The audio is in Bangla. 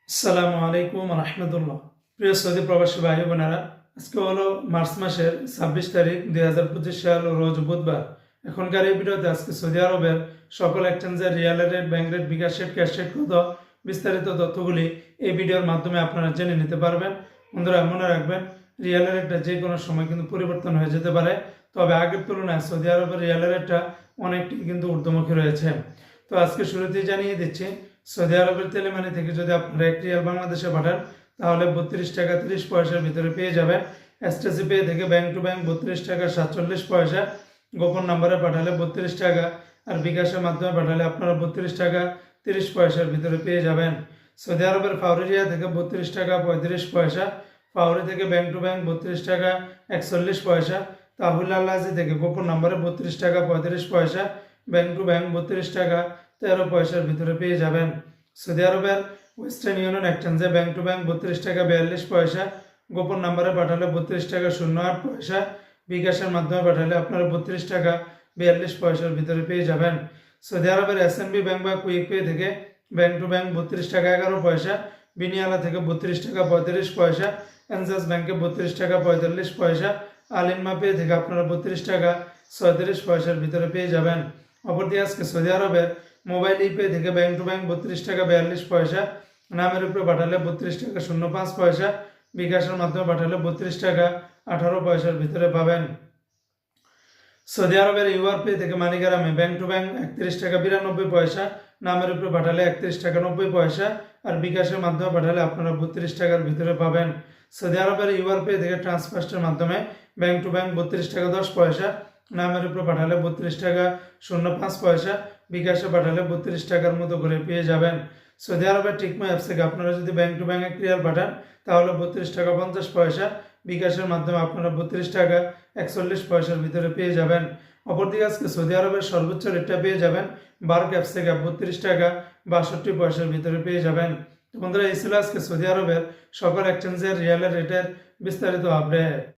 আসসালামু আলাইকুম রহমতুল্লাহ। প্রিয় সৌদি প্রবাসী ভাই বোনেরা, আজকে হলো মার্চ মাসের 26 তারিখ 2025 সাল, রোজ বুধবার। এখনকার এই ভিডিওতে আজকে সৌদি আরবের সকল এক্সচেঞ্জের রিয়াল রেট, ব্যাংক রেট, বিকাশ রেট, ক্যাশ রেট কত বিস্তারিত তথ্যগুলি এই ভিডিওর মাধ্যমে আপনারা জেনে নিতে পারবেন। বন্ধুরা, মনে রাখবেন রিয়াল রেটটা যে কোনো সময় কিন্তু পরিবর্তন হয়ে যেতে পারে, তবে আগের তুলনায় সৌদি আরবের রিয়াল রেটটা অনেকটি কিন্তু ঊর্ধ্বমুখী রয়েছে। তো আজকে শুরুতেই জানিয়ে দিচ্ছি, সৌদি আরবের তেলেমানি থেকে যদি আপনারা 1 রিয়াল বাংলাদেশে পাঠান তাহলে 32 টাকা 30 পয়সার ভিতরে পেয়ে যাবেন। এসটিসি পে থেকে ব্যাংক টু ব্যাংক 32 টাকা 47 পয়সা, গোপন নাম্বারে পাঠালে 32 টাকা, আর বিকাশের মাধ্যমে পাঠালে আপনারা 32 টাকা 30 পয়সার ভিতরে পেয়ে যাবেন। সৌদি আরবের ফাউরিয়া থেকে 32 টাকা 35 পয়সা, ফাউরি থেকে ব্যাংক টু ব্যাংক 32 টাকা 41 পয়সা, তাহুল আল্লাজি থেকে গোপন নাম্বারে 32 টাকা 35 পয়সা, ব্যাংক টু ব্যাংক 32 টাকা 13 পয়সার ভিতরে পেয়ে যাবেন। সৌদি আরবের ওয়েস্টার্ন ইউনিয়ন এক্সচেঞ্জে ব্যাংক টু ব্যাংক 32 টাকা 42 পয়সা, গোপন নাম্বারে পাঠালে 32 টাকা 08 পয়সা, বিকাশের মাধ্যমে পাঠালে আপনারা 32 টাকা 42 পয়সার ভিতরে পেয়ে যাবেন। সৌদি আরবের এসএনবি ব্যাংক বা কুইক পে থেকে ব্যাংক টু ব্যাংক 32 টাকা 11 পয়সা, বিনিয়ালা থেকে 32 টাকা 35 পয়সা, এনজাস ব্যাংকে 32 টাকা 45 পয়সা, আলিনমা পে থেকে আপনারা 32 টাকা 37 পয়সার ভিতরে পেয়ে যাবেন। অপরদিকে আজকে সৌদি আরবের মোবাইল ইপে থেকে ব্যাংক টু ব্যাংক 32 টাকা 42 পয়সা, নামের উপরে পাঠালে 32 টাকা 05 পয়সা, বিকাশের মাধ্যমে পাঠালে 32 টাকা 18 পয়সার ভিতরে পাবেন। সৌদি আরবের ইউআরপে থেকে মানিগ্রামে ব্যাংক টু ব্যাংক 31 টাকা 92 পয়সা, নামের উপরে পাঠালে 31 টাকা 90 পয়সা, আর বিকাশের মাধ্যমে পাঠালে আপনারা 32 টাকার ভিতরে পাবেন। সৌদি আরবের ইউআরপে থেকে ট্রান্সফার্স্টের মাধ্যমে ব্যাংক টু ব্যাংক 32 টাকা 10 পয়সা, নামের উপরে পাঠালে 32 টাকা 05 পয়সা, বিকাশে পাঠালে 32 টাকার মতো করে পেয়ে যাবেন। সৌদি আরবের টিকমো অ্যাপস থেকে আপনারা যদি ব্যাংক টু ব্যাংক 1 রিয়াল পাঠান তাহলে 32 টাকা 50 পয়সা, বিকাশের মাধ্যমে আপনারা 32 টাকা 41 পয়সার ভিতরে পেয়ে যাবেন। অপরদিকে আজকে সৌদি আরবের সর্বোচ্চ রেটটা পেয়ে যাবেন বার্ক অ্যাপস থেকে 32 টাকা 62 পয়সার ভিতরে পেয়ে যাবেন। তো বন্ধুরা, এই ছিল আজকে সৌদি আরবের সকল এক্সচেঞ্জের রিয়ালের রেটের বিস্তারিত আপডেট।